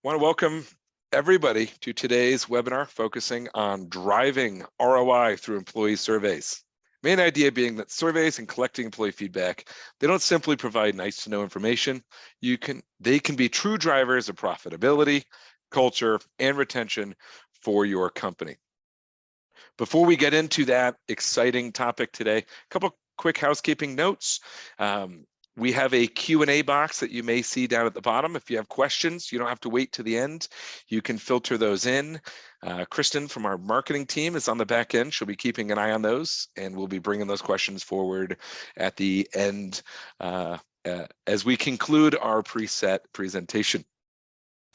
Want to welcome everybody to today's webinar focusing on driving ROI through employee surveys. Main idea being that surveys and collecting employee feedback, they don't simply provide nice to know information. They can be true drivers of profitability, culture, and retention for your company. Before we get into that exciting topic today, a couple quick housekeeping notes. We have a Q&A box that you may see down at the bottom. If you have questions, you don't have to wait to the end. You can filter those in. Kristen from our marketing team is on the back end. She'll be keeping an eye on those, and we'll be bringing those questions forward at the end as we conclude our preset presentation.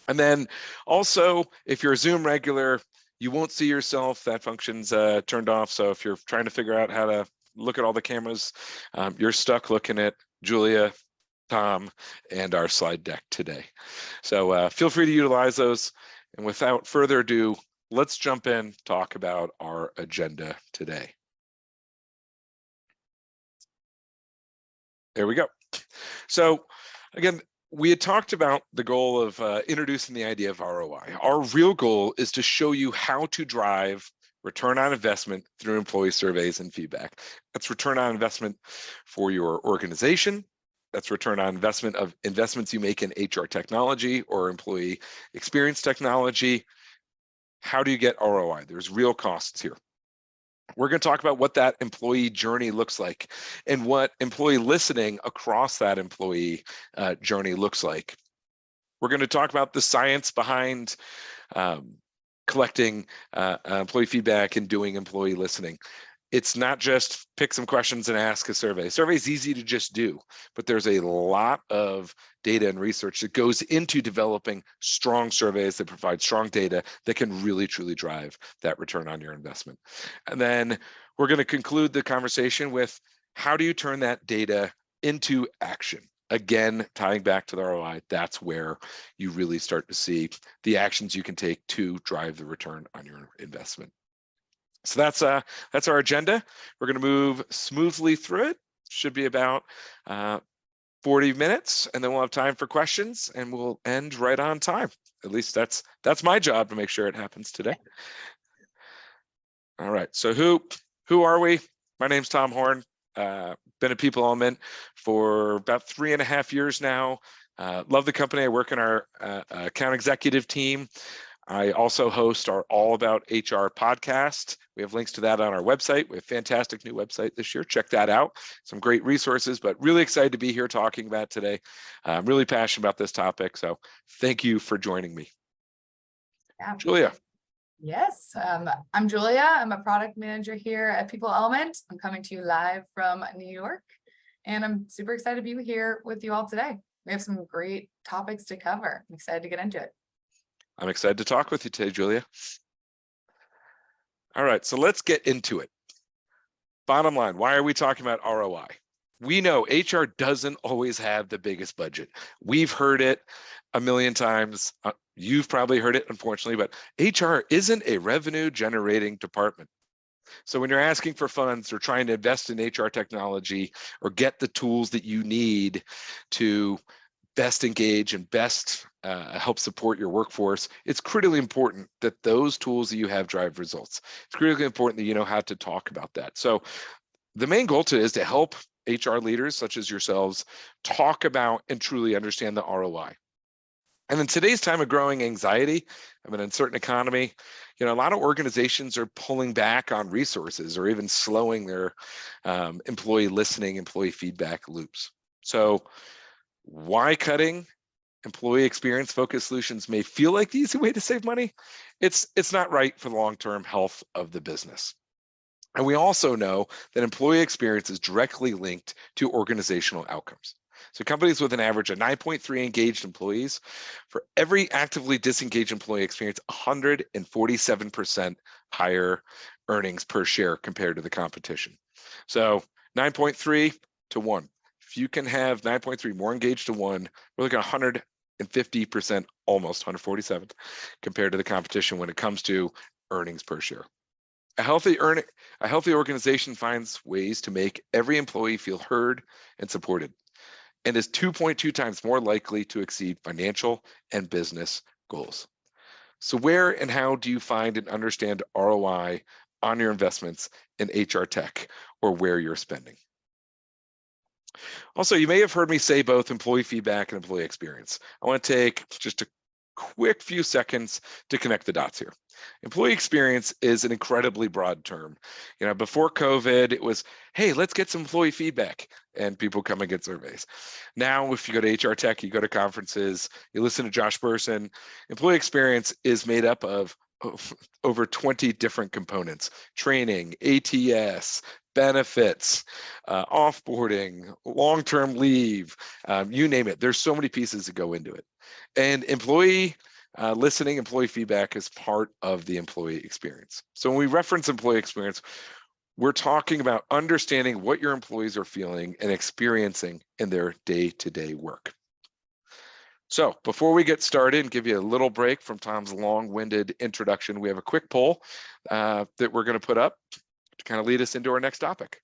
And then also, if you're a Zoom regular, you won't see yourself. That function's turned off. So if you're trying to figure out how to look at all the cameras, you're stuck looking at Julia, Tom, and our slide deck today. So feel free to utilize those. And without further ado, let's jump in, talk about our agenda today. There we go. So again, we had talked about the goal of introducing the idea of ROI. Our real goal is to show you how to drive return on investment through employee surveys and feedback. That's return on investment for your organization. That's return on investment of investments you make in HR technology or employee experience technology. How do you get ROI? There's real costs here. We're going to talk about what that employee journey looks like and what employee listening across that employee journey looks like. We're going to talk about the science behind collecting employee feedback and doing employee listening. It's not just pick some questions and ask a survey. Survey is easy to just do, but there's a lot of data and research that goes into developing strong surveys that provide strong data that can really, truly drive that return on your investment. And then we're going to conclude the conversation with how do you turn that data into action? Again, tying back to the ROI, that's where you really start to see the actions you can take to drive the return on your investment. So that's our agenda. We're going to move smoothly through it. Should be about 40 minutes, and then we'll have time for questions, and we'll end right on time. At least that's my job to make sure it happens today. All right. So who are we? My name's Tom Horn. Been a people element for about 3.5 years now. Love the company. I work in our account executive team. I also host our All About HR podcast. We have links to that on our website. We have a fantastic new website this year. Check that out. Some great resources, but really excited to be here talking about today. I'm really passionate about this topic, so thank you for joining me. Yeah. Julia. Yes, I'm Julia. I'm a product manager here at People Element. I'm coming to you live from New York, and I'm super excited to be here with you all today. We have some great topics to cover. I'm excited to get into it. I'm excited to talk with you today, Julia. All right, so let's get into it. Bottom line, why are we talking about ROI? We know HR doesn't always have the biggest budget. We've heard it a million times. You've probably heard it, unfortunately, but HR isn't a revenue generating department. So when you're asking for funds or trying to invest in HR technology or get the tools that you need to best engage and best help support your workforce, it's critically important that those tools that you have drive results. It's critically important that you know how to talk about that. So the main goal is to help HR leaders such as yourselves talk about and truly understand the ROI. And in today's time of growing anxiety of an uncertain economy, a lot of organizations are pulling back on resources or even slowing their employee listening, employee feedback loops. So why cutting employee experience focused solutions may feel like the easy way to save money? It's not right for the long-term health of the business. And we also know that employee experience is directly linked to organizational outcomes. So companies with an average of 9.3 engaged employees, for every actively disengaged employee experience 147% higher earnings per share compared to the competition. So 9.3 to 1. If you can have 9.3 more engaged to 1, we're looking at 150%, almost 147 compared to the competition when it comes to earnings per share. A healthy organization finds ways to make every employee feel heard and supported, and is 2.2 times more likely to exceed financial and business goals. So where and how do you find and understand ROI on your investments in HR tech, or where you're spending? Also, you may have heard me say both employee feedback and employee experience. I want to take just a quick few seconds to connect the dots here. Employee experience is an incredibly broad term. Before COVID, it was, hey, let's get some employee feedback, and people come and get surveys. Now, if you go to HR Tech, you go to conferences, you listen to Josh Bersin, employee experience is made up of over 20 different components: training, ATS, benefits, offboarding, long-term leave, you name it. There's so many pieces that go into it. And employee listening, employee feedback is part of the employee experience. So when we reference employee experience, we're talking about understanding what your employees are feeling and experiencing in their day-to-day work. So before we get started and give you a little break from Tom's long-winded introduction, we have a quick poll that we're going to put up to kind of lead us into our next topic.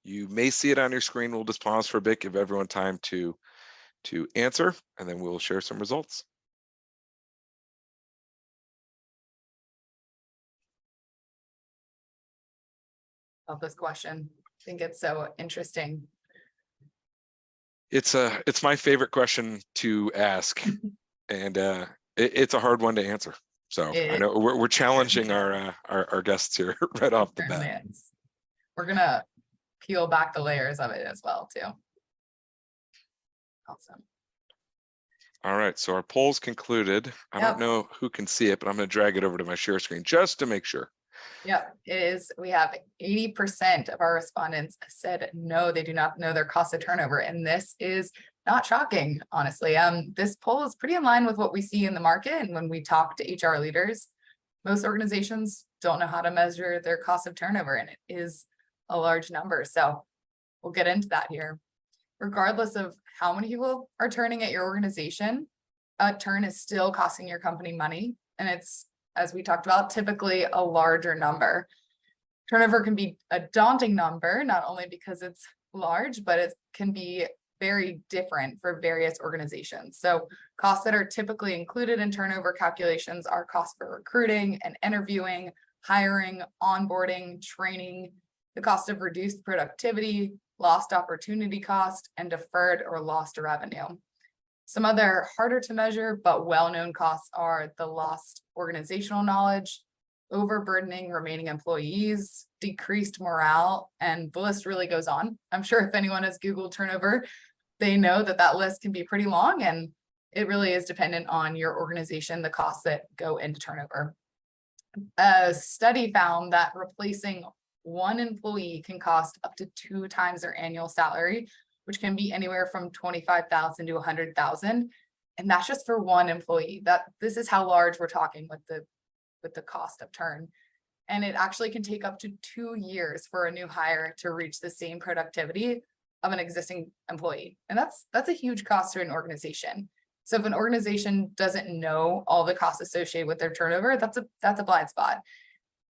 You may see it on your screen. We'll just pause for a bit, give everyone time to answer, and then we'll share some results. Love this question. I think it's so interesting. It's my favorite question to ask, and it's a hard one to answer. So I know we're challenging our guests here right off the bat. We're gonna peel back the layers of it as well too. Awesome. All right, so our poll's concluded. I don't know who can see it, but I'm going to drag it over to my share screen just to make sure. Yep, it is. We have 80% of our respondents said no, they do not know their cost of turnover, and this is not shocking, honestly. This poll is pretty in line with what we see in the market, and when we talk to HR leaders, most organizations don't know how to measure their cost of turnover, and it is a large number. So we'll get into that here. Regardless of how many people are turning at your organization, a turn is still costing your company money, and it's, as we talked about, typically a larger number. Turnover can be a daunting number, not only because it's large, but it can be very different for various organizations. So costs that are typically included in turnover calculations are costs for recruiting and interviewing, hiring, onboarding, training, the cost of reduced productivity, lost opportunity cost, and deferred or lost revenue. Some other harder to measure but well-known costs are the lost organizational knowledge, overburdening remaining employees, decreased morale, and the list really goes on. I'm sure if anyone has Googled turnover, they know that that list can be pretty long, and it really is dependent on your organization, the costs that go into turnover. A study found that replacing one employee can cost up to 2 times their annual salary, which can be anywhere from $25,000 to $100,000, and that's just for one employee. This is how large we're talking with the cost of turn, and it actually can take up to 2 years for a new hire to reach the same productivity of an existing employee, and that's a huge cost to an organization. So if an organization doesn't know all the costs associated with their turnover, that's a blind spot.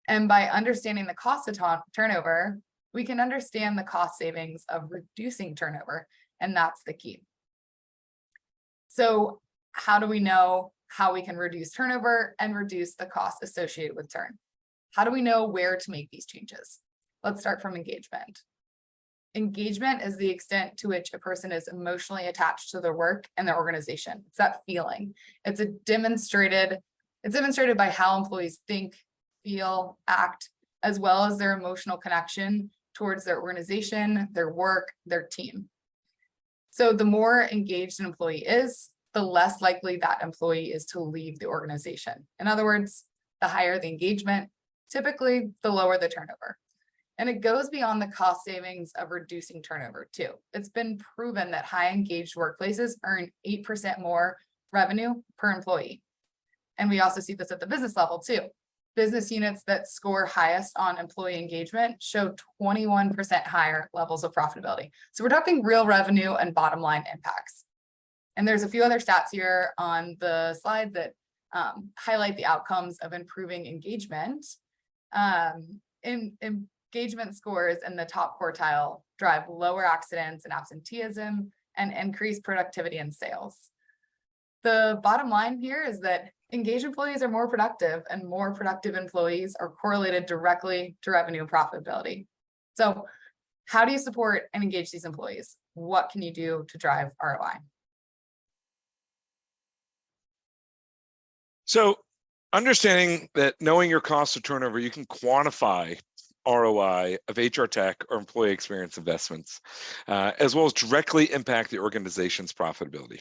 And by understanding the cost of turnover, we can understand the cost savings of reducing turnover, and that's the key. So how do we know how we can reduce turnover and reduce the cost associated with turn? How do we know where to make these changes? Let's start from engagement. Engagement is the extent to which a person is emotionally attached to their work and their organization. It's that feeling. It's demonstrated by how employees think, feel, act, as well as their emotional connection towards their organization, their work, their team. So the more engaged an employee is, the less likely that employee is to leave the organization. In other words, the higher the engagement, typically the lower the turnover. And it goes beyond the cost savings of reducing turnover too. It's been proven that high engaged workplaces earn 8% more revenue per employee. And we also see this at the business level too. Business units that score highest on employee engagement show 21% higher levels of profitability. So we're talking real revenue and bottom line impacts. And there's a few other stats here on the slide that highlight the outcomes of improving engagement. Engagement scores in the top quartile drive lower accidents and absenteeism, and increase productivity and sales. The bottom line here is that engaged employees are more productive, and more productive employees are correlated directly to revenue and profitability. So how do you support and engage these employees? What can you do to drive ROI? So understanding that knowing your cost of turnover, you can quantify ROI of HR tech or employee experience investments, as well as directly impact the organization's profitability.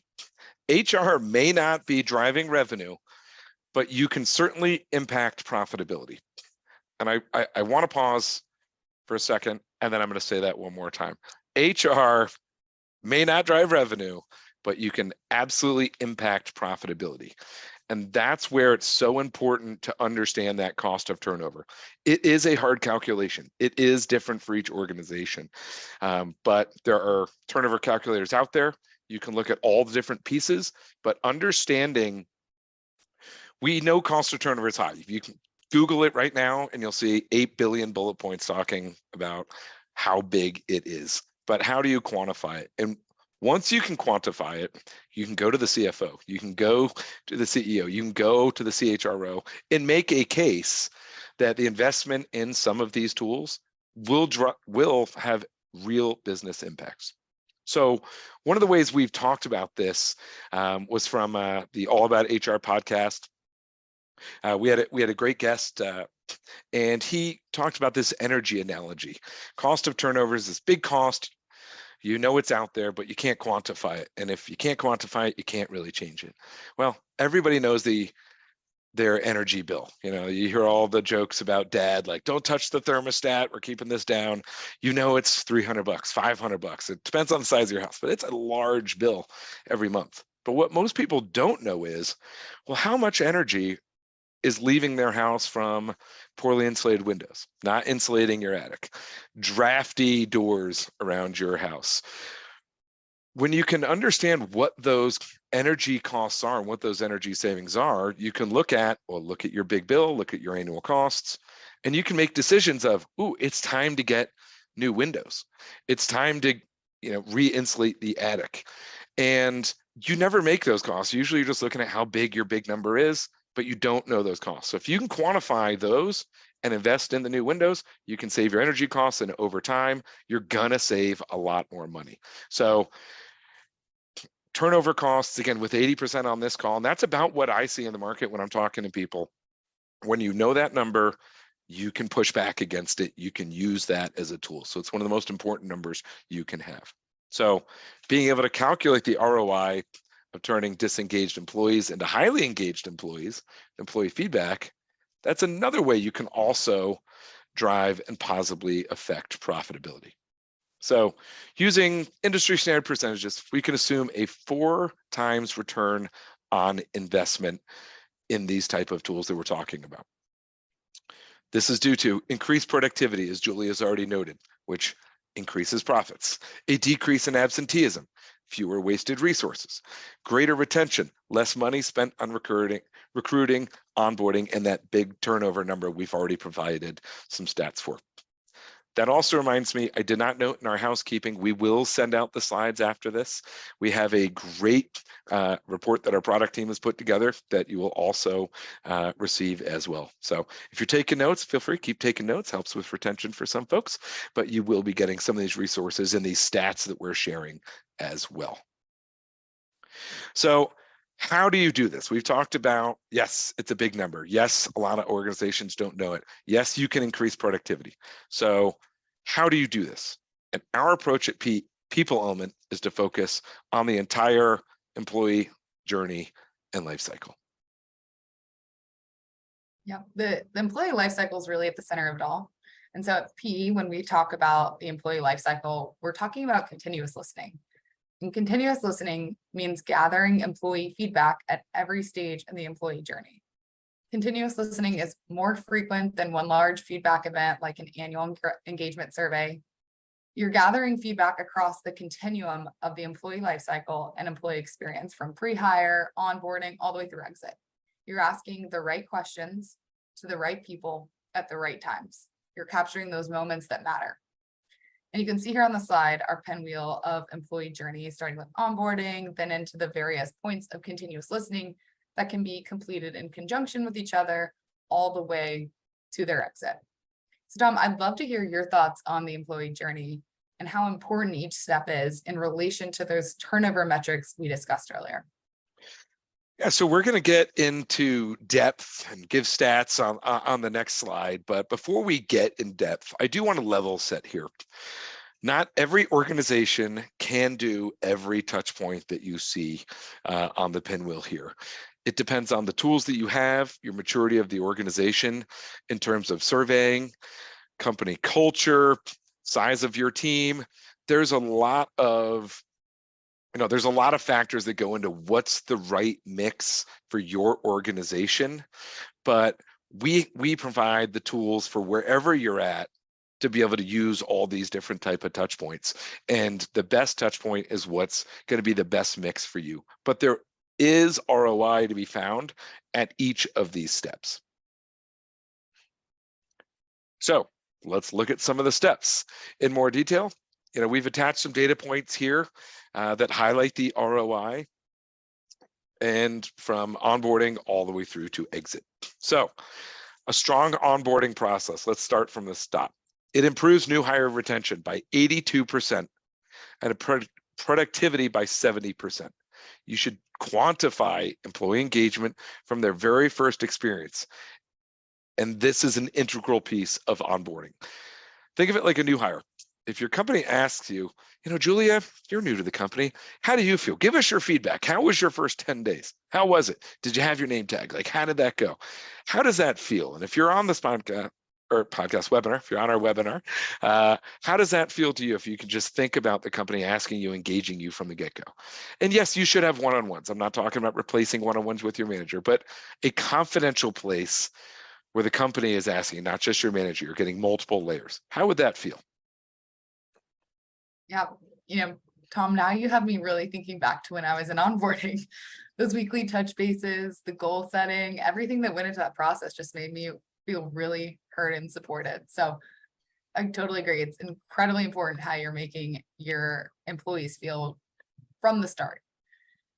HR may not be driving revenue, but you can certainly impact profitability. And I want to pause for a second, and then I'm going to say that one more time. HR may not drive revenue, but you can absolutely impact profitability. And that's where it's so important to understand that cost of turnover. It is a hard calculation. It is different for each organization, but there are turnover calculators out there. You can look at all the different pieces, but understanding, we know cost of turnover is high. You can Google it right now and you'll see 8 billion bullet points talking about how big it is. But how do you quantify it? And once you can quantify it, you can go to the CFO, you can go to the CEO, you can go to the CHRO and make a case that the investment in some of these tools will have real business impacts. So one of the ways we've talked about this was from the All About HR podcast. We had a great guest, and he talked about this energy analogy. Cost of turnover is this big cost. You know it's out there, but you can't quantify it. And if you can't quantify it, you can't really change it. Well, everybody knows their energy bill. You know, you hear all the jokes about dad, like, don't touch the thermostat, we're keeping this down. You know it's $300, $500. It depends on the size of your house, but it's a large bill every month. But what most people don't know is, well, how much energy is leaving their house from poorly insulated windows, not insulating your attic, drafty doors around your house. When you can understand what those energy costs are and what those energy savings are, you can look at your big bill, look at your annual costs, and you can make decisions of, ooh, it's time to get new windows. It's time to, re-insulate the attic. And you never make those costs. Usually you're just looking at how big your big number is, but you don't know those costs. So if you can quantify those and invest in the new windows, you can save your energy costs, and over time, you're gonna save a lot more money. So turnover costs, again, with 80% on this call, and that's about what I see in the market when I'm talking to people. When you know that number, you can push back against it. You can use that as a tool. So it's one of the most important numbers you can have. So being able to calculate the ROI of turning disengaged employees into highly engaged employees, employee feedback, that's another way you can also drive and positively affect profitability. So using industry standard percentages, we can assume a 4 times return on investment in these type of tools that we're talking about. This is due to increased productivity, as Julie has already noted, which increases profits, a decrease in absenteeism, fewer wasted resources, greater retention, less money spent on recruiting, onboarding, and that big turnover number we've already provided some stats for. That also reminds me, I did not note in our housekeeping, we will send out the slides after this. We have a great report that our product team has put together that you will also receive as well. So if you're taking notes, feel free, keep taking notes, helps with retention for some folks, but you will be getting some of these resources and these stats that we're sharing as well. So how do you do this? We've talked about, yes, it's a big number. Yes, a lot of organizations don't know it. Yes, you can increase productivity. So how do you do this? And our approach at People Element is to focus on the entire employee journey and life cycle. Yeah, the employee life cycle is really at the center of it all. And so at PE, when we talk about the employee life cycle, we're talking about continuous listening. And continuous listening means gathering employee feedback at every stage in the employee journey. Continuous listening is more frequent than one large feedback event like an annual engagement survey. You're gathering feedback across the continuum of the employee lifecycle and employee experience, from pre-hire, onboarding, all the way through exit. You're asking the right questions to the right people at the right times. You're capturing those moments that matter. And you can see here on the slide our pinwheel of employee journey, starting with onboarding, then into the various points of continuous listening that can be completed in conjunction with each other all the way to their exit. So Tom, I'd love to hear your thoughts on the employee journey and how important each step is in relation to those turnover metrics we discussed earlier. Yeah, so we're going to get into depth and give stats on the next slide. But before we get in depth, I do want to level set here. Not every organization can do every touch point that you see on the pinwheel here. It depends on the tools that you have, your maturity of the organization in terms of surveying, company culture, size of your team. There's a lot of factors that go into what's the right mix for your organization, but we provide the tools for wherever you're at to be able to use all these different type of touch points. And the best touch point is what's going to be the best mix for you. But there is ROI to be found at each of these steps. So let's look at some of the steps in more detail. We've attached some data points here that highlight the ROI and from onboarding all the way through to exit. So a strong onboarding process. Let's start from the top. It improves new hire retention by 82% and productivity by 70%. You should quantify employee engagement from their very first experience. And this is an integral piece of onboarding. Think of it like a new hire. If your company asks you, Julia, you're new to the company. How do you feel? Give us your feedback. How was your first 10 days? How was it? Did you have your name tag? Like, how did that go? How does that feel? And if you're on this podcast webinar, if you're on our webinar, how does that feel to you if you can just think about the company asking you, engaging you from the get-go? And yes, you should have one-on-ones. I'm not talking about replacing one-on-ones with your manager, but a confidential place where the company is asking, not just your manager, you're getting multiple layers. How would that feel? Yeah, Tom, now you have me really thinking back to when I was in onboarding. Those weekly touch bases, the goal setting, everything that went into that process just made me feel really heard and supported. So I totally agree. It's incredibly important how you're making your employees feel from the start.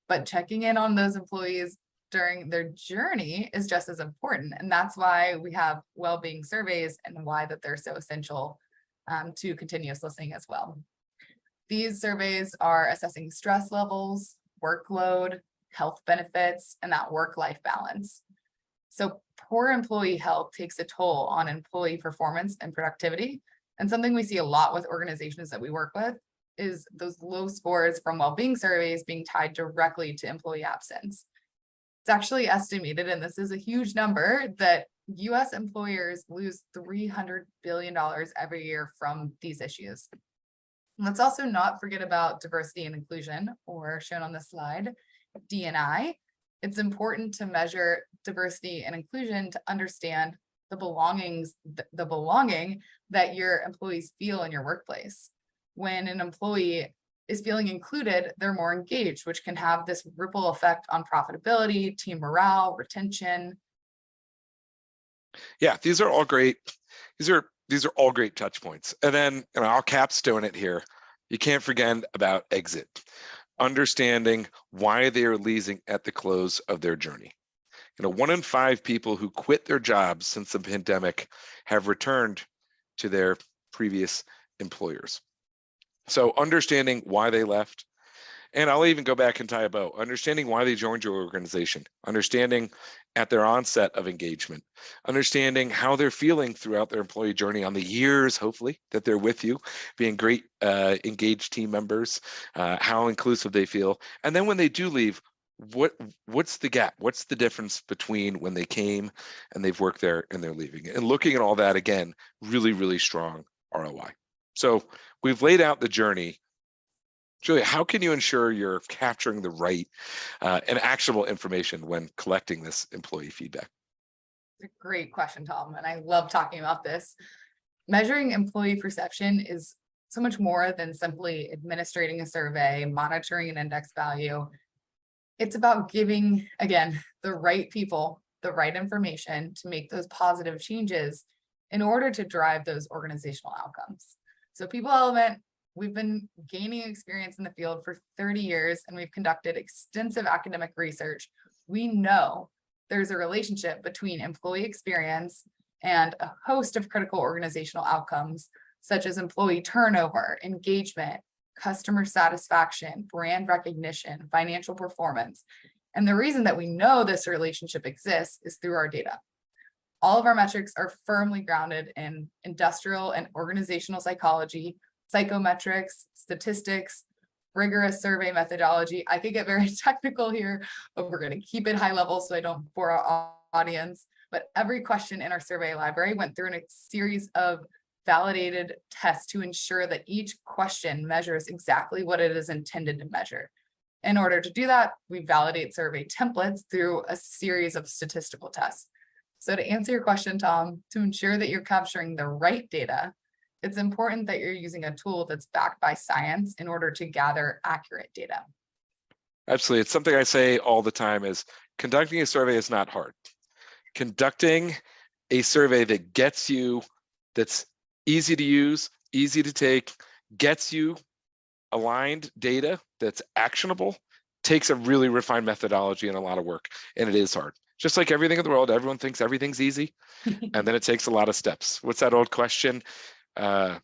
But checking in on those employees during their journey is just as important. And that's why we have well-being surveys and why that they're so essential to continuous listening as well. These surveys are assessing stress levels, workload, health benefits, and that work-life balance. So poor employee health takes a toll on employee performance and productivity. And something we see a lot with organizations that we work with is those low scores from well-being surveys being tied directly to employee absence. It's actually estimated, and this is a huge number, that US employers lose $300 billion every year from these issues. Let's also not forget about diversity and inclusion, or shown on this slide, D&I. It's important to measure diversity and inclusion to understand the belonging that your employees feel in your workplace. When an employee is feeling included, they're more engaged, which can have this ripple effect on profitability, team morale, retention. Yeah, these are all great. These are all great touch points. And then I'll capstone it here. You can't forget about exit. Understanding why they are leaving at the close of their journey. 1 in 5 people who quit their jobs since the pandemic have returned to their previous employers. So understanding why they left, and I'll even go back and tie a bow, understanding why they joined your organization, understanding at their onset of engagement, understanding how they're feeling throughout their employee journey on the years, hopefully, that they're with you, being great engaged team members, how inclusive they feel. And then when they do leave, what's the gap? What's the difference between when they came and they've worked there and they're leaving? And looking at all that, again, really, really strong ROI. So we've laid out the journey. Julia, how can you ensure you're capturing the right and actionable information when collecting this employee feedback? It's a great question, Tom, and I love talking about this. Measuring employee perception is so much more than simply administrating a survey, monitoring an index value. It's about giving, again, the right people the right information to make those positive changes in order to drive those organizational outcomes. So people element, we've been gaining experience in the field for 30 years, and we've conducted extensive academic research. We know there's a relationship between employee experience and a host of critical organizational outcomes, such as employee turnover, engagement, customer satisfaction, brand recognition, financial performance. And the reason that we know this relationship exists is through our data. All of our metrics are firmly grounded in industrial and organizational psychology, psychometrics, statistics, rigorous survey methodology. I could get very technical here, but we're going to keep it high level so I don't bore our audience. But every question in our survey library went through a series of validated tests to ensure that each question measures exactly what it is intended to measure. In order to do that, we validate survey templates through a series of statistical tests. So to answer your question, Tom, to ensure that you're capturing the right data, it's important that you're using a tool that's backed by science in order to gather accurate data. Absolutely. It's something I say all the time is conducting a survey is not hard. Conducting a survey that gets you, that's easy to use, easy to take, gets you aligned data that's actionable, takes a really refined methodology and a lot of work, and it is hard. Just like everything in the world, everyone thinks everything's easy, and then it takes a lot of steps. What's that old question? The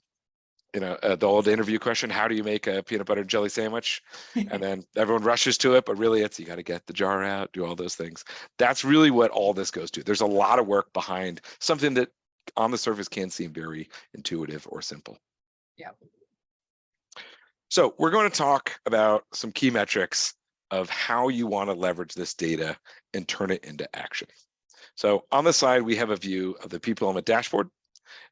old interview question, how do you make a peanut butter and jelly sandwich? And then everyone rushes to it, but really it's, you got to get the jar out, do all those things. That's really what all this goes to. There's a lot of work behind something that on the surface can seem very intuitive or simple. Yeah. So we're going to talk about some key metrics of how you want to leverage this data and turn it into action. So on the side, we have a view of the people element dashboard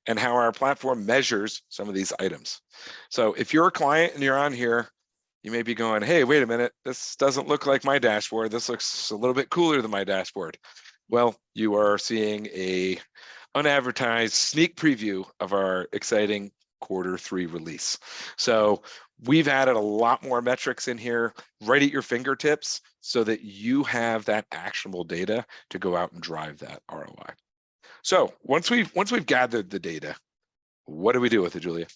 and how our platform measures some of these items. So if you're a client and you're on here, you may be going, hey, wait a minute, this doesn't look like my dashboard. This looks a little bit cooler than my dashboard. Well, you are seeing a unadvertised sneak preview of our exciting Q3 release. So we've added a lot more metrics in here right at your fingertips so that you have that actionable data to go out and drive that ROI. So once we've gathered the data, what do we do with it, Julia?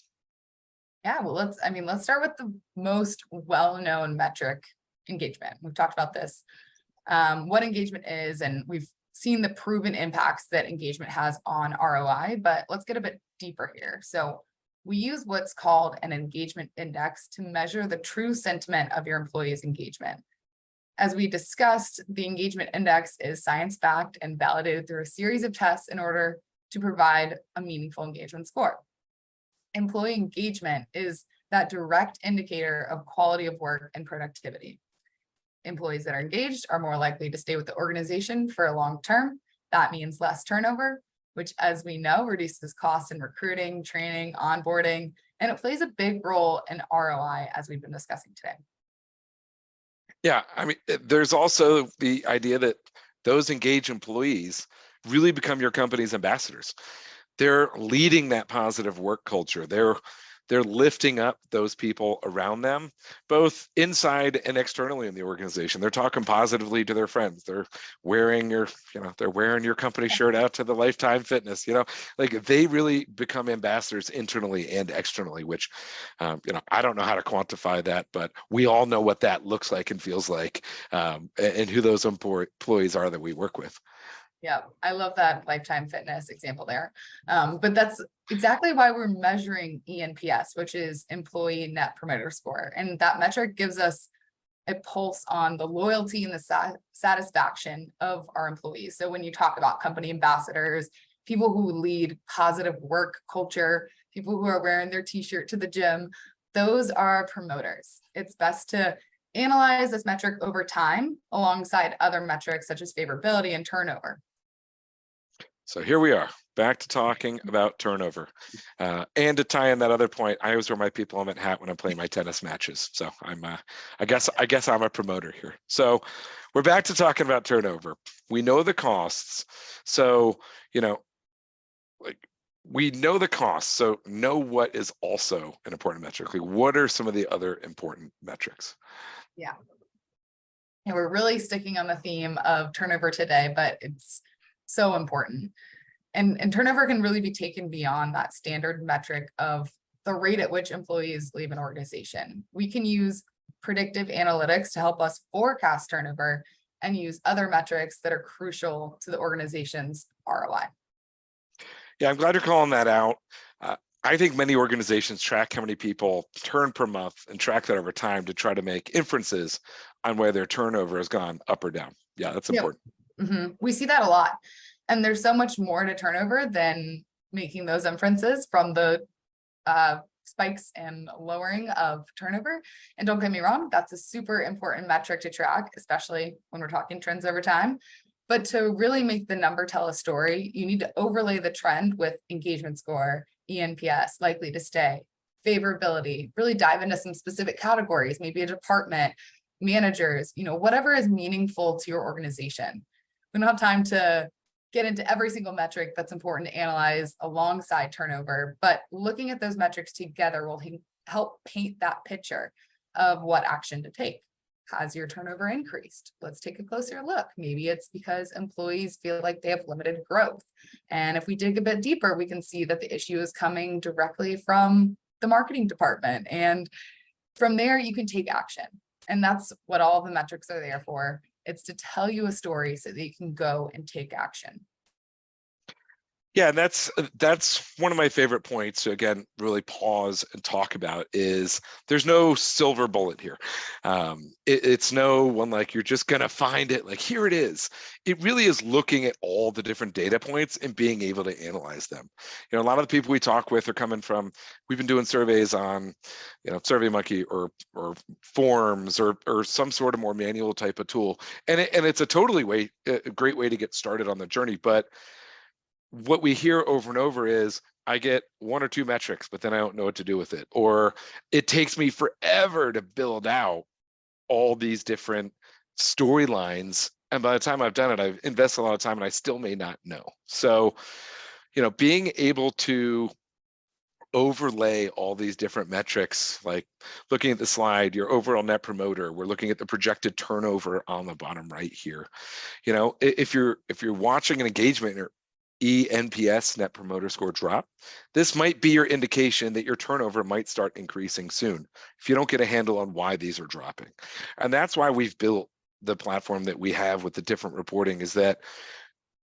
Yeah, well, let's start with the most well-known metric, engagement. We've talked about this, what engagement is, and we've seen the proven impacts that engagement has on ROI, but let's get a bit deeper here. So we use what's called an engagement index to measure the true sentiment of your employees' engagement. As we discussed, the engagement index is science-backed and validated through a series of tests in order to provide a meaningful engagement score. Employee engagement is that direct indicator of quality of work and productivity. Employees that are engaged are more likely to stay with the organization for a long term. That means less turnover, which, as we know, reduces costs in recruiting, training, onboarding, and it plays a big role in ROI, as we've been discussing today. Yeah, I mean, there's also the idea that those engaged employees really become your company's ambassadors. They're leading that positive work culture. They're lifting up those people around them, both inside and externally in the organization. They're talking positively to their friends. They're wearing your company shirt out to the Lifetime Fitness. Like they really become ambassadors internally and externally, which I don't know how to quantify that, but we all know what that looks like and feels like, and who those employees are that we work with. Yeah, I love that Lifetime Fitness example there. But that's exactly why we're measuring ENPS, which is Employee Net Promoter Score. And that metric gives us a pulse on the loyalty and the satisfaction of our employees. So when you talk about company ambassadors, people who lead positive work culture, people who are wearing their t-shirt to the gym, those are promoters. It's best to analyze this metric over time alongside other metrics such as favorability and turnover. So here we are, back to talking about turnover. And to tie in that other point, I always wear my people element hat when I'm playing my tennis matches. So I guess I'm a promoter here. So we're back to talking about turnover. We know the costs. So, we know the costs. So know what is also an important metric. Like, what are some of the other important metrics? Yeah. And we're really sticking on the theme of turnover today, but it's so important. And turnover can really be taken beyond that standard metric of the rate at which employees leave an organization. We can use predictive analytics to help us forecast turnover and use other metrics that are crucial to the organization's ROI. Yeah, I'm glad you're calling that out. I think many organizations track how many people turn per month and track that over time to try to make inferences on whether their turnover has gone up or down. Yeah, that's important. We see that a lot. And there's so much more to turnover than making those inferences from the spikes and lowering of turnover. And don't get me wrong, that's a super important metric to track, especially when we're talking trends over time. But to really make the number tell a story, you need to overlay the trend with engagement score, ENPS, likely to stay, favorability, really dive into some specific categories, maybe a department, managers, whatever is meaningful to your organization. We don't have time to get into every single metric that's important to analyze alongside turnover, but looking at those metrics together will help paint that picture of what action to take. Has your turnover increased? Let's take a closer look. Maybe it's because employees feel like they have limited growth. And if we dig a bit deeper, we can see that the issue is coming directly from the marketing department. And from there, you can take action. And that's what all the metrics are there for. It's to tell you a story so that you can go and take action. Yeah, and that's one of my favorite points to, again, really pause and talk about is there's no silver bullet here. It's no one like you're just going to find it like, here it is. It really is looking at all the different data points and being able to analyze them. A lot of the people we talk with are coming from, we've been doing surveys on, SurveyMonkey or Forms or some sort of more manual type of tool. And it's a great way to get started on the journey. But what we hear over and over is I get one or two metrics, but then I don't know what to do with it. Or it takes me forever to build out all these different storylines. And by the time I've done it, I've invested a lot of time and I still may not know. So, being able to overlay all these different metrics, like looking at the slide, your overall net promoter, we're looking at the projected turnover on the bottom right here. If you're watching an engagement or ENPS, net promoter score drop, this might be your indication that your turnover might start increasing soon if you don't get a handle on why these are dropping. And that's why we've built the platform that we have with the different reporting, is that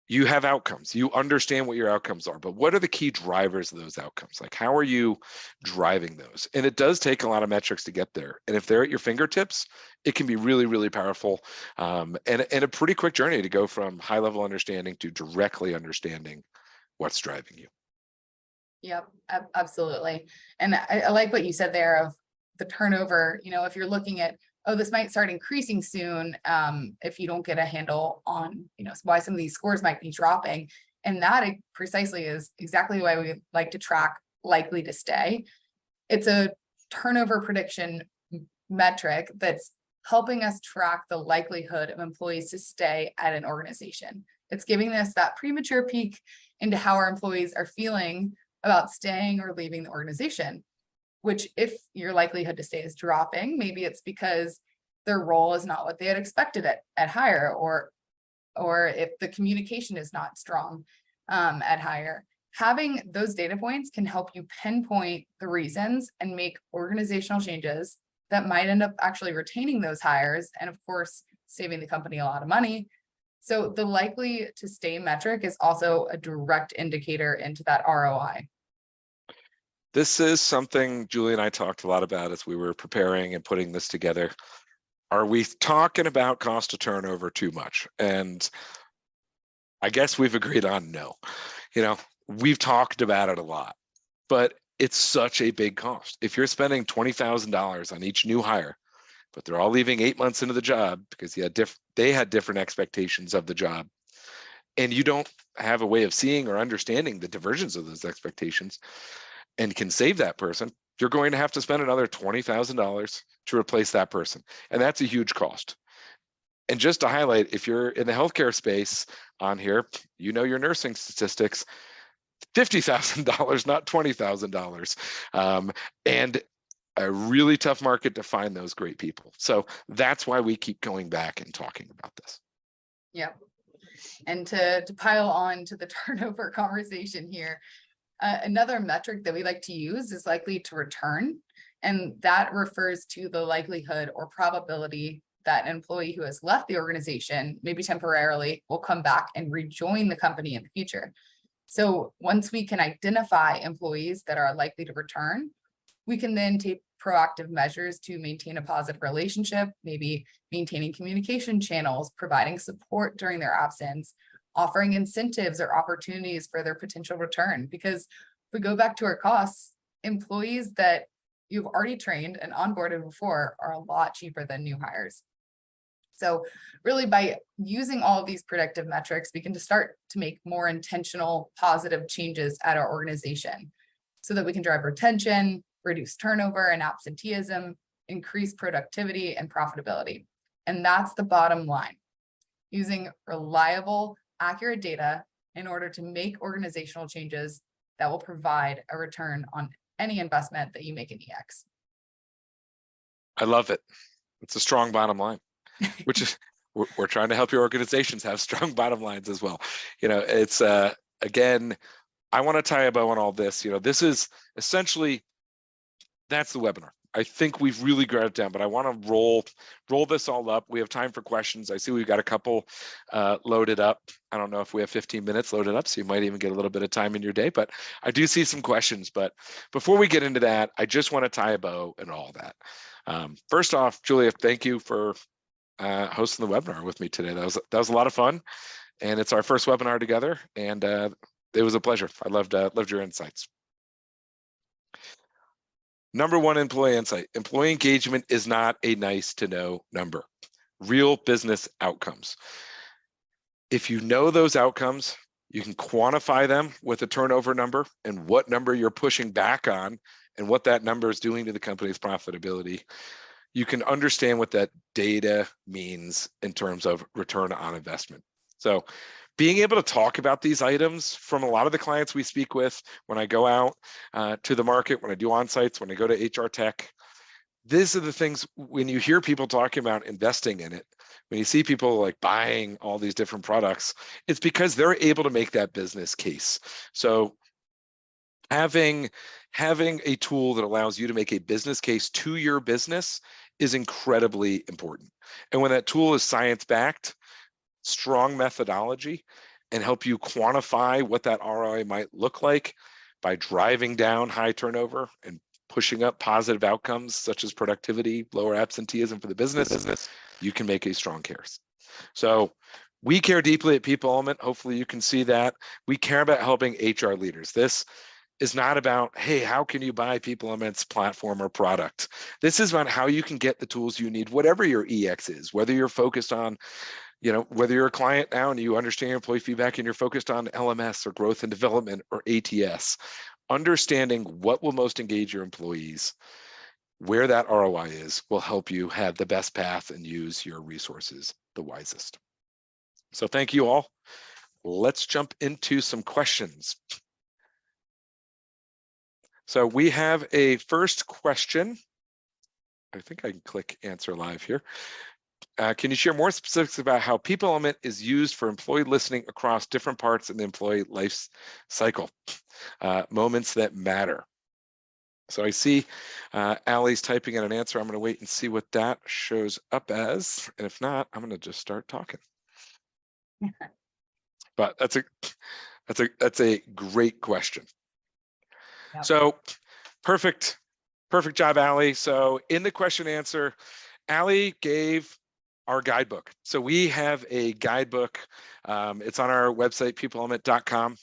you have outcomes, you understand what your outcomes are, but what are the key drivers of those outcomes? Like, how are you driving those? And it does take a lot of metrics to get there. And if they're at your fingertips, it can be really, really powerful, and a pretty quick journey to go from high level understanding to directly understanding what's driving you. Yep, absolutely. And I like what you said there of the turnover. If you're looking at, oh, this might start increasing soon, if you don't get a handle on, why some of these scores might be dropping. And that precisely is exactly why we like to track likely to stay. It's a turnover prediction metric that's helping us track the likelihood of employees to stay at an organization. It's giving us that premature peek into how our employees are feeling about staying or leaving the organization. Which, if your likelihood to stay is dropping, maybe it's because their role is not what they had expected at hire, or if the communication is not strong at hire. Having those data points can help you pinpoint the reasons and make organizational changes that might end up actually retaining those hires and, of course, saving the company a lot of money. So the likely to stay metric is also a direct indicator into that ROI. This is something Julie and I talked a lot about as we were preparing and putting this together. Are we talking about cost of turnover too much? And I guess we've agreed on no. We've talked about it a lot, but it's such a big cost. If you're spending $20,000 on each new hire, but they're all leaving 8 months into the job because they had different expectations of the job, and you don't have a way of seeing or understanding the divergence of those expectations, and can save that person, you're going to have to spend another $20,000 to replace that person. And that's a huge cost. And just to highlight, if you're in the healthcare space on here, your nursing statistics, $50,000, not $20,000. And a really tough market to find those great people. So that's why we keep going back and talking about this. Yep. And to pile on to the turnover conversation here, Another metric that we like to use is likely to return. And that refers to the likelihood or probability that an employee who has left the organization, maybe temporarily, will come back and rejoin the company in the future. So once we can identify employees that are likely to return, we can then take proactive measures to maintain a positive relationship, maybe maintaining communication channels, providing support during their absence, offering incentives or opportunities for their potential return. Because if we go back to our costs, employees that you've already trained and onboarded before are a lot cheaper than new hires. So really, by using all of these predictive metrics, we can just start to make more intentional, positive changes at our organization so that we can drive retention, reduce turnover and absenteeism, increase productivity and profitability. And that's the bottom line: using reliable, accurate data in order to make organizational changes that will provide a return on any investment that you make in EX. I love it. It's a strong bottom line, which is we're trying to help your organizations have strong bottom lines as well. It's again, I want to tie a bow on all this. This is essentially, that's the webinar. I think we've really got it down, but I want to roll this all up. We have time for questions. I see we've got a couple loaded up. I don't know if we have 15 minutes loaded up, so you might even get a little bit of time in your day, but I do see some questions. But before we get into that, I just want to tie a bow and all that. First off, Julia, thank you for hosting the webinar with me today. That was a lot of fun, and it's our first webinar together, and it was a pleasure. I loved your insights. Number one employee insight: employee engagement is not a nice to know number. Real business outcomes. If you know those outcomes, you can quantify them with a turnover number and what number you're pushing back on and what that number is doing to the company's profitability. You can understand what that data means in terms of return on investment. So being able to talk about these items from a lot of the clients we speak with, when I go out to the market, when I do on-sites, when I go to HR Tech, these are the things, when you hear people talking about investing in it, when you see people like buying all these different products, it's because they're able to make that business case. So having a tool that allows you to make a business case to your business is incredibly important. And when that tool is science-backed, strong methodology, and help you quantify what that ROI might look like by driving down high turnover and pushing up positive outcomes such as productivity, lower absenteeism for the business, you can make a strong case. So we care deeply at People Element. Hopefully you can see that. We care about helping HR leaders. This is not about, hey, how can you buy People Element's platform or product? This is about how you can get the tools you need, whatever your EX is, whether you're focused on, whether you're a client now and you understand your employee feedback and you're focused on LMS or growth and development or ATS, understanding what will most engage your employees, where that ROI is, will help you have the best path and use your resources the wisest. So thank you all. Let's jump into some questions. So we have a first question. I think I can click answer live here. Can you share more specifics about how People Element is used for employee listening across different parts of the employee life cycle? Moments that matter. So I see Allie's typing in an answer. I'm going to wait and see what that shows up as. And if not, I'm going to just start talking. But that's a great question. Yep. So perfect job, Allie. So in the question answer, Allie gave our guidebook. So we have a guidebook. It's on our website, peopleelement.com,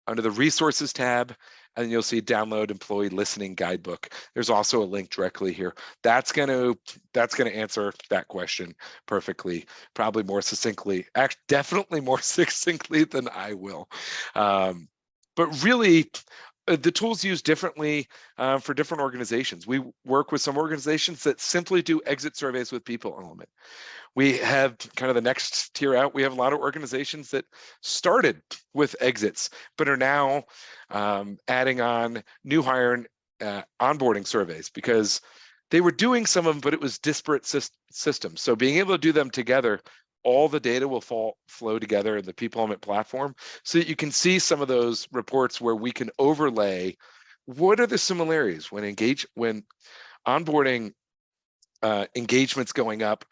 under the resources tab, and you'll see download employee listening guidebook. There's also a link directly here. That's gonna answer that question perfectly, probably more succinctly, definitely more succinctly than I will. But really, the tool's used differently for different organizations. We work with some organizations that simply do exit surveys with People Element. We have kind of the next tier out. We have a lot of organizations that started with exits, but are now adding on new hire and onboarding surveys because they were doing some of them, but it was disparate systems. So being able to do them together all the data will flow together in the People Element platform so that you can see some of those reports where we can overlay what are the similarities when onboarding engagements going up,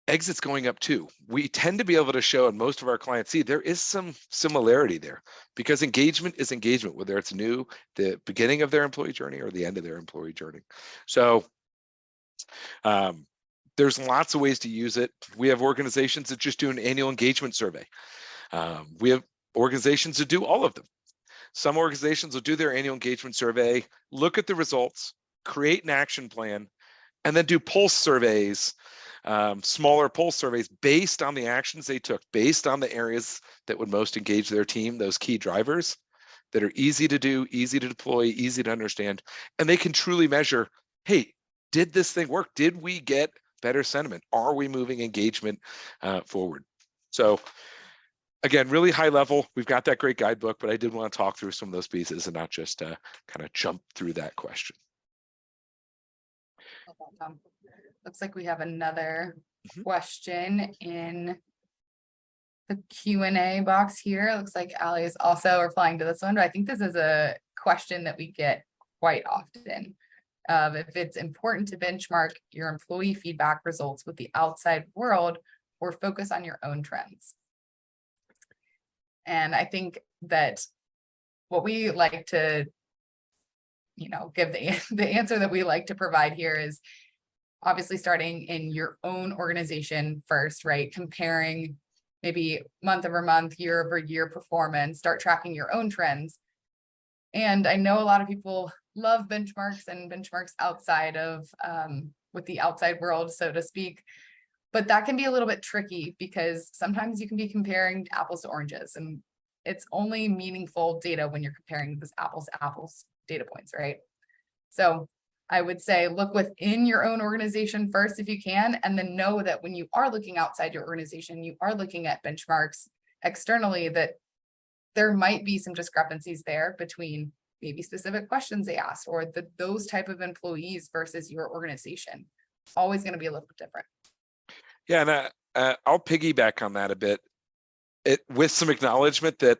exits going up too. We tend to be able to show, and most of our clients see, there is some similarity there because engagement is engagement, whether it's new, the beginning of their employee journey or the end of their employee journey. So there's lots of ways to use it. We have organizations that just do an annual engagement survey. We have organizations that do all of them. Some organizations will do their annual engagement survey, look at the results, create an action plan, and then do pulse surveys, smaller pulse surveys based on the actions they took, based on the areas that would most engage their team, those key drivers that are easy to do, easy to deploy, easy to understand. And they can truly measure, hey, did this thing work? Did we get better sentiment? Are we moving engagement forward? So again, really high level. We've got that great guidebook, but I did want to talk through some of those pieces and not just kind of jump through that question. Looks like we have another question in the Q&A box here. It looks like Ali is also replying to this one, but I think this is a question that we get quite often. If it's important to benchmark your employee feedback results with the outside world or focus on your own trends. And I think that what we like to, give the answer that we like to provide here is obviously starting in your own organization first, right? Comparing maybe month over month, year over year performance, start tracking your own trends. And I know a lot of people love benchmarks and benchmarks outside of, with the outside world, so to speak. But that can be a little bit tricky because sometimes you can be comparing apples to oranges, and it's only meaningful data when you're comparing this apples to apples data points, right? So I would say look within your own organization first if you can, and then know that when you are looking outside your organization, you are looking at benchmarks externally, that there might be some discrepancies there between maybe specific questions they asked or those type of employees versus your organization. Always going to be a little bit different. Yeah, and I'll piggyback on that a bit with some acknowledgement that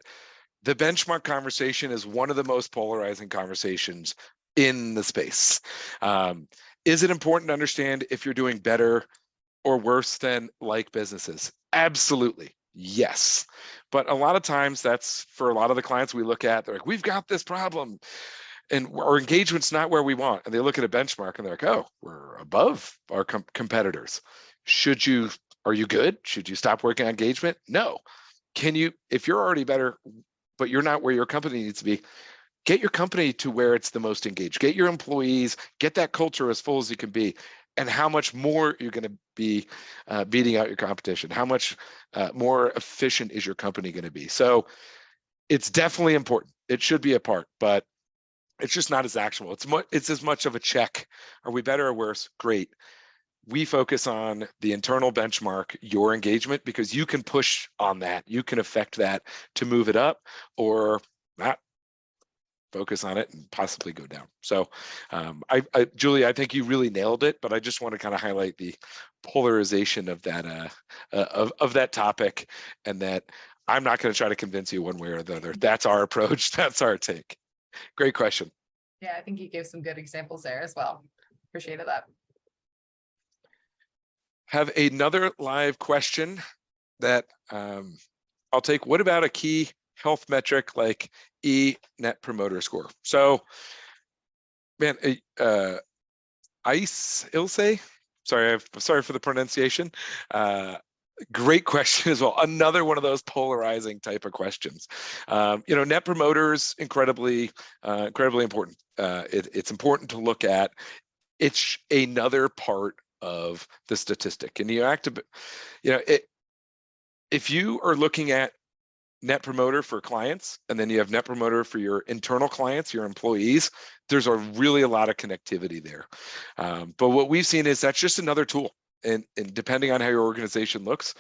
the benchmark conversation is one of the most polarizing conversations in the space. Is it important to understand if you're doing better or worse than like businesses? Absolutely, yes. But a lot of times that's for a lot of the clients we look at, they're like, we've got this problem and our engagement's not where we want. And they look at a benchmark and they're like, oh, we're above our competitors. Are you good? Should you stop working on engagement? No. If you're already better, but you're not where your company needs to be, get your company to where it's the most engaged. Get your employees, get that culture as full as you can be. And how much more you're going to be beating out your competition? How much more efficient is your company going to be? So it's definitely important. It should be a part, but it's just not as actionable. It's as much of a check. Are we better or worse? Great. We focus on the internal benchmark, your engagement, because you can push on that. You can affect that to move it up or not focus on it and possibly go down. So Julie, I think you really nailed it, but I just want to kind of highlight the polarization of that of that topic, and that I'm not going to try to convince you one way or the other. That's our approach. That's our take. Great question. Yeah, I think you gave some good examples there as well. Appreciated that. Have another live question that I'll take. What about a key health metric like Net Promoter Score? So, man, Ilse, sorry for the pronunciation. Great question as well. Another one of those polarizing type of questions. Net promoters incredibly important. It's important to look at. It's another part of the statistic, and if you are looking at Net Promoter for clients, and then you have Net Promoter for your internal clients, your employees, there's really a lot of connectivity there. But what we've seen is that's just another tool. And depending on how your organization looks,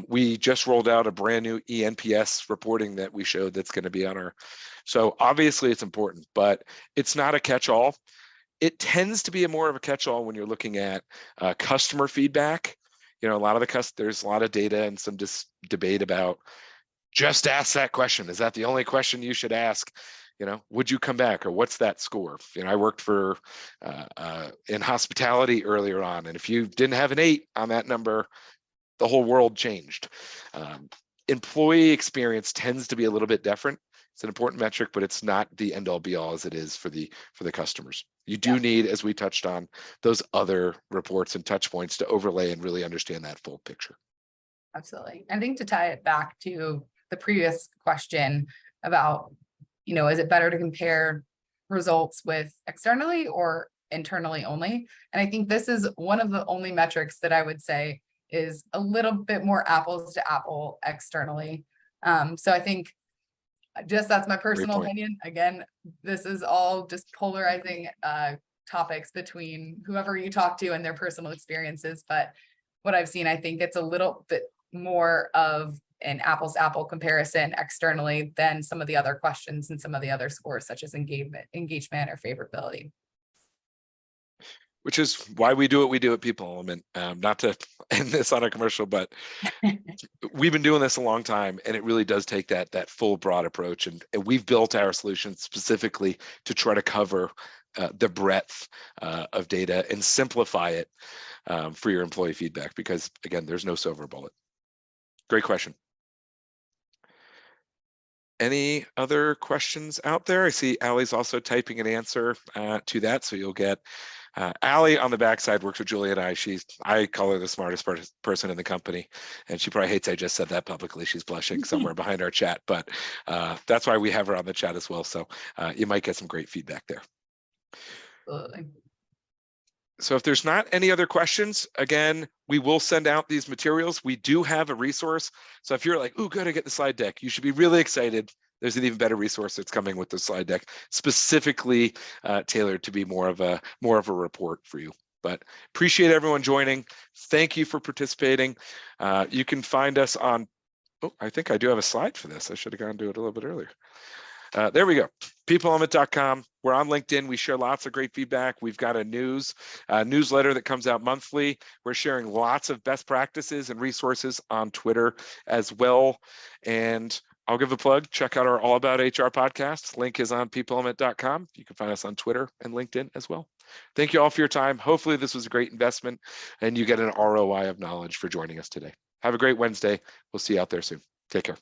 we just rolled out a brand new ENPS reporting that we showed that's going to be on our. So obviously it's important, but it's not a catch-all. It tends to be more of a catch-all when you're looking at customer feedback. you know, a lot of there's a lot of data and some debate about just ask that question. Is that the only question you should ask? You know, would you come back, or what's that score? You know, I worked for in hospitality earlier on, and if you didn't have an 8 on that number, the whole world changed. Employee experience tends to be a little bit different. It's an important metric, but it's not the end all be all as it is for the customers. You do need, as we touched on, those other reports and touch points to overlay and really understand that full picture. Absolutely. I think to tie it back to the previous question about, you know, is it better to compare results with externally or internally only? And I think this is one of the only metrics that I would say is a little bit more apples to apple externally. So I think just that's my personal opinion. Again, this is all just polarizing topics between whoever you talk to and their personal experiences. But what I've seen, I think it's a little bit more of an apples to apple comparison externally than some of the other questions and some of the other scores, such as engagement or favorability. Which is why we do what we do at People Element. Not to end this on a commercial, but we've been doing this a long time, and it really does take that full broad approach. And we've built our solution specifically to try to cover the breadth of data and simplify it for your employee feedback, because again, there's no silver bullet. Great question. Any other questions out there? I see Allie's also typing an answer to that, so you'll get Allie on the backside works with Julia and I call her the smartest person in the company, and she probably hates I just said that publicly. She's blushing somewhere behind our chat, but that's why we have her on the chat as well. So you might get some great feedback there. Absolutely. So if there's not any other questions, again, we will send out these materials. We do have a resource. So if you're like, oh, good, I get the slide deck, you should be really excited. There's an even better resource that's coming with the slide deck, specifically tailored to be more of a report for you. But appreciate everyone joining. Thank you for participating. You can find us on, oh, I think I do have a slide for this. I should have gone to it a little bit earlier. There we go. peopleelement.com. We're on LinkedIn. We share lots of great feedback. We've got a newsletter that comes out monthly. We're sharing lots of best practices and resources on Twitter as well. And I'll give a plug. Check out our All About HR podcast. Link is on peopleelement.com. You can find us on Twitter and LinkedIn as well. Thank you all for your time. Hopefully this was a great investment and you get an ROI of knowledge for joining us today. Have a great Wednesday. We'll see you out there soon. Take care.